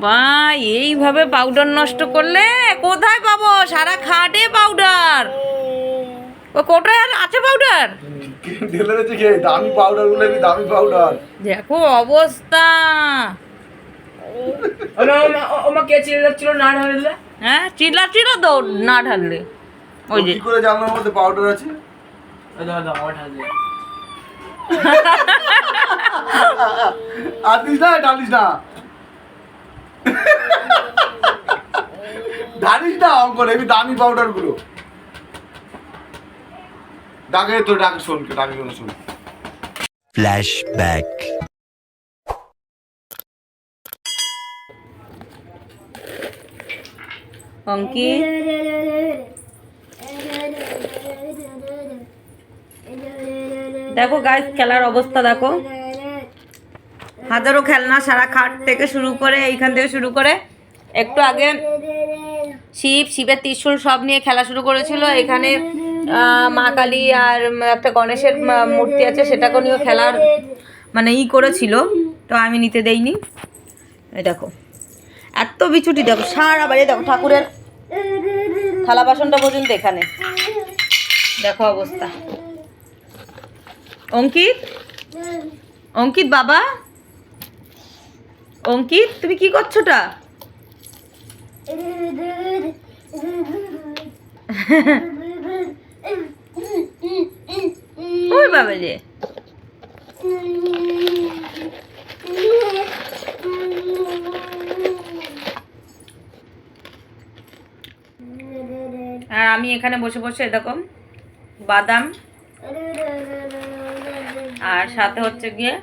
বা এইভাবে পাউডার নষ্ট করলে কোথায় পাবো? সারা খাটে পাউডার। ও কোথায় আছে পাউডার? ঢেলে রেখেছে খেয়ে দামি পাউডার গুলো, দামি পাউডার। দেখো অবস্থা। ওমা কে চিল্লাচ্ছিল না ঢাললে? হ্যাঁ চিল্লাচ্ছিল তো না ঢাললে। ওই যে কি করে জানলার মধ্যে পাউডার আছে? আমার ঢাললে আর দিস না, ঢালিস না, ঢালিস না অঙ্কন, এই দামি পাউডার গুলো। ডাকে তো ডাক, শোন ডাকে শোন। ফ্ল্যাশব্যাক। অঙ্কিত দেখো গাইস খেলার অবস্থা দেখো। হাজারো খেলনা সারা খাট থেকে শুরু করে এইখান থেকে শুরু করে একটু আগে শিবের ত্রিশূল সব নিয়ে খেলা শুরু করেছিল। এখানে মা কালী আর একটা গণেশের মূর্তি আছে, সেটাকে নিয়েও খেলার মানে করেছিল, তো আমি নিতে দেইনি। এই দেখো এত বিছুটি, দেখো সারা বাড়ি, দেখো ঠাকুরের থালা বাসনটা পর্যন্ত এখানে, দেখো অবস্থা। অঙ্কিত, অঙ্কিত বাবা, অঙ্কিত তুমি কি করছোটা? ওই বাবা রে, আর আমি এখানে বসে বসে দেখো বাদাম আর সাথে হচ্ছে গিয়ে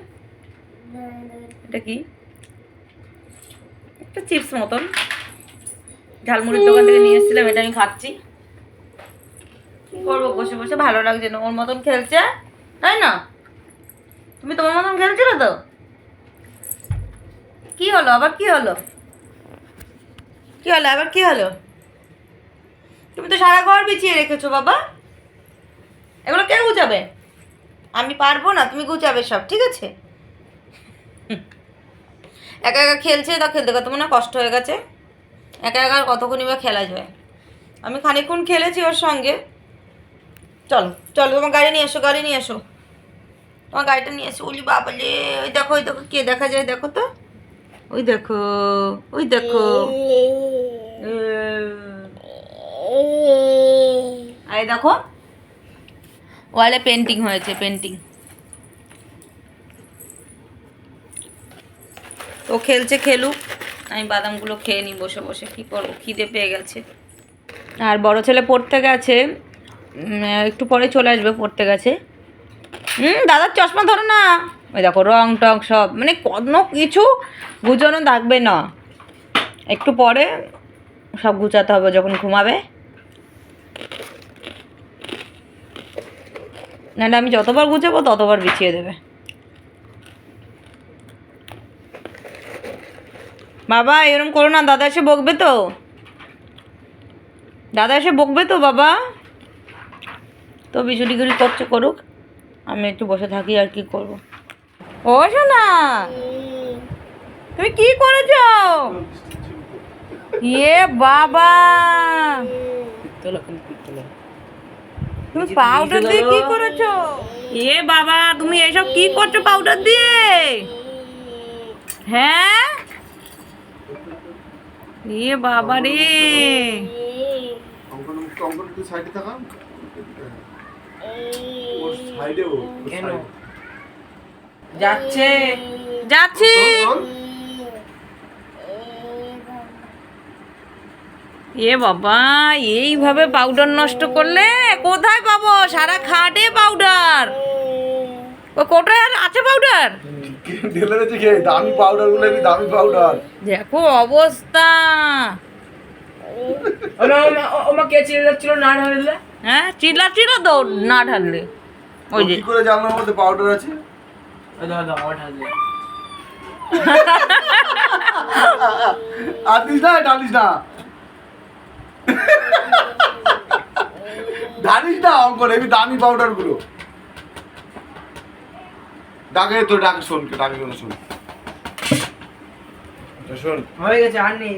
এটা কি একটা চিপস মতন ঝালমুড়ির দোকান থেকে নিয়ে এসেছিলাম, এটা আমি খাচ্ছি। কি করবো বসে বসে, ভালো লাগছে না। ওর মতন খেলছে তাই না? তুমি তোমার মতন খেলছিলে তো? কি হলো আবার? কি হলো? কি হলো আবার? কি হলো? তুমি তো সারা ঘর বিছিয়ে রেখেছো বাবা, এগুলো কে গুছাবে? আমি পারবো না, তুমি গুছাবে সব, ঠিক আছে? একা একা খেলছে, তা খেলতে কত মনে কষ্ট হয়ে গেছে। একা একা আর কতক্ষণই বা খেলা যায়? আমি খানিকক্ষণ খেলেছি ওর সঙ্গে। চলো চলো, তোমার গাড়ি নিয়ে এসো, গাড়ি নিয়ে এসো, তোমার গাড়িটা নিয়ে এসো। ওলি বাবালে, ওই দেখো, ওই দেখো কে দেখা যায়, দেখো তো, ওই দেখো, ওই দেখো। আরে দেখো ওয়ালে পেন্টিং হয়েছে, পেন্টিং। ও খেলছে, খেলুক, আমি বাদামগুলো খেয়ে নিই বসে বসে। কী করবো, খিদে পেয়ে গেছে। আর বড় ছেলে পড়তে গেছে, একটু পরে চলে আসবে, পড়তে গেছে। দাদার চশমা ধরো না। ওই দেখো রং টং সব, মানে কোনো কিছু গুছানো থাকবে না, একটু পরে সব গুছাতে হবে যখন ঘুমাবে। নাহলে আমি যতবার গুছাবো ততবার বিছিয়ে দেবে। বাবা এরকম করো না, দাদা এসে বকবে তো, দাদা এসে বকবে তো বাবা। তো বিছুটিগুড়ি করছে, করুক, আমি একটু বসে থাকি, আর কি করব। ও শোনা, তুমি কি করেছ? ইয়ে বাবা, তুমি পাউডার দিয়ে কি করেছো? এ বাবা, তুমি এসব কি করছো পাউডার দিয়ে? হ্যাঁ এ বাবা রে, অঙ্কন অঙ্কন একটু সাইডে থাকা, ওর সাইডে, ও কেন যাচ্ছে? যাচ্ছি। এ বাবা, এইভাবে পাউডার নষ্ট করলে কোথায় পাবো? সারা খাটে পাউডার। ও কোথায় আছে পাউডার? ঢেলে রেখেছে খেয়ে দামি পাউডার গুলো, দামি পাউডার। দেখো অবস্থা। ওমা কে চিল্লাচ্ছিল না ঢাললে? হ্যাঁ চিল্লাচ্ছিল তো না ঢাললে। ওই যে কি করে জানলার মধ্যে পাউডার আছে? আমার ঢাললে আর দিস না, ঢালিস না, ঢালিস না অঙ্কন, এই দামি পাউডার গুলো। ডাকে তো ডাক, শোন ডাকে শোন। শোন হয়ে গেছে আর নেই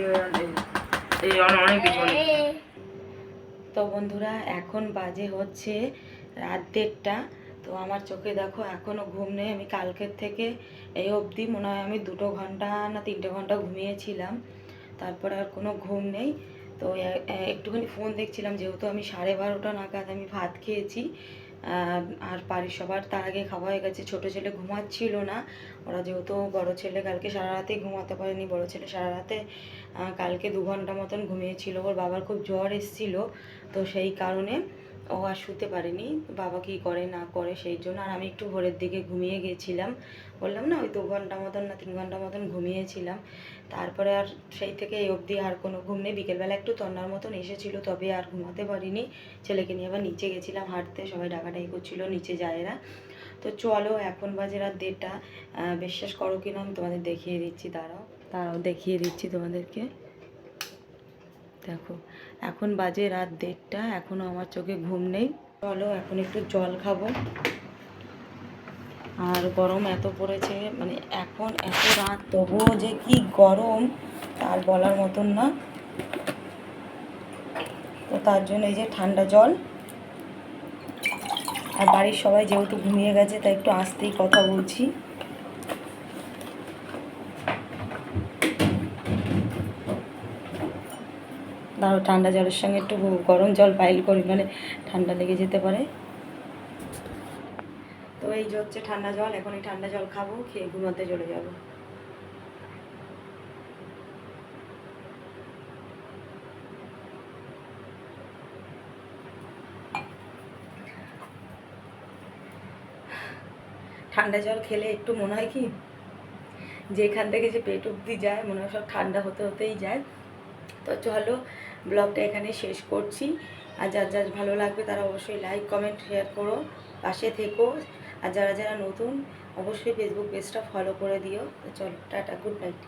এই অনেক কিছু তো বন্ধুরা এখন বাজে হচ্ছে রাত 1:30। তো আমার চোখে দেখো এখনও ঘুম নেই। আমি কালকের থেকে এই অবধি মনে হয় আমি 2 ঘন্টা না 3 ঘন্টা ঘুমিয়েছিলাম, তারপরে আর কোনো ঘুম নেই। তো একটুখানি ফোন দেখছিলাম, যেহেতু আমি 12:30 নাগাদ আমি ভাত খেয়েছি। আর বাড়ির সবার তার আগে খাওয়া হয়ে গেছে। ছোটো ছেলে ঘুমাচ্ছিল না, ওরা যেহেতু বড় ছেলে কালকে সারা রাতেই ঘুমাতে পারেনি। বড় ছেলে সারা রাতে কালকে 2 ঘন্টা মতন ঘুমিয়েছিল। ওর বাবার খুব জ্বর এসেছিলো, তো সেই কারণে ও আর শুতে পারেনি। বাবা কী করে না করে সেই জন্য। আর আমি একটু ভোরের দিকে ঘুমিয়ে গেছিলাম, বললাম না ওই 2 ঘন্টা মতন না 3 ঘন্টা মতন ঘুমিয়েছিলাম। তারপরে আর সেই থেকে এই অবধি আর কোনো ঘুম নেই। বিকেলবেলা একটু তন্নার মতন এসেছিলো, তবে আর ঘুমাতে পারিনি। ছেলেকে নিয়ে আবার নিচে গেছিলাম হাঁটতে, সবাই ডাকাডাকি করছিল নিচে যায় এরা। তো চলো এখন বাজে রাত 1:30। বিশ্বাস করো কিনা আমি তোমাদের দেখিয়ে দিচ্ছি, দাঁড়াও দেখিয়ে দিচ্ছি তোমাদেরকে। দেখো এখন বাজে রাত 1:30, এখনও আমার চোখে ঘুম নেই। চলো এখন একটু জল খাবো। আর গরম এত পড়েছে, মানে এখন এত রাত তবুও যে কি গরম তার বলার মতন না। তো তার জন্য এই যে ঠান্ডা জল। আর বাড়ির সবাই যেহেতু ঘুমিয়ে গেছে তাই একটু আস্তেই কথা বলছি। ধরো ঠান্ডা জলের সঙ্গে একটু গরম জল বাইল করি, মানে ঠান্ডা লেগে যেতে পারে। তো এই যে হচ্ছে ঠান্ডা জল, এখন এই ঠান্ডা জল খাবো, খেয়ে ঘুমাতে চলে যাবো। ঠান্ডা জল খেলে একটু মনে হয় কি যেখান থেকে যে পেট অবধি যায় মনে হয় সব ঠান্ডা হতে হতেই যায়। তো চলো ব্লগটা এখানে শেষ করছি। আর যার যার ভালো লাগবে তারা অবশ্যই লাইক কমেন্ট শেয়ার করো, পাশে থেকো। আর যারা যারা নতুন অবশ্যই ফেসবুক পেজটা ফলো করে দিও। তো চলো টাটা, গুড নাইট।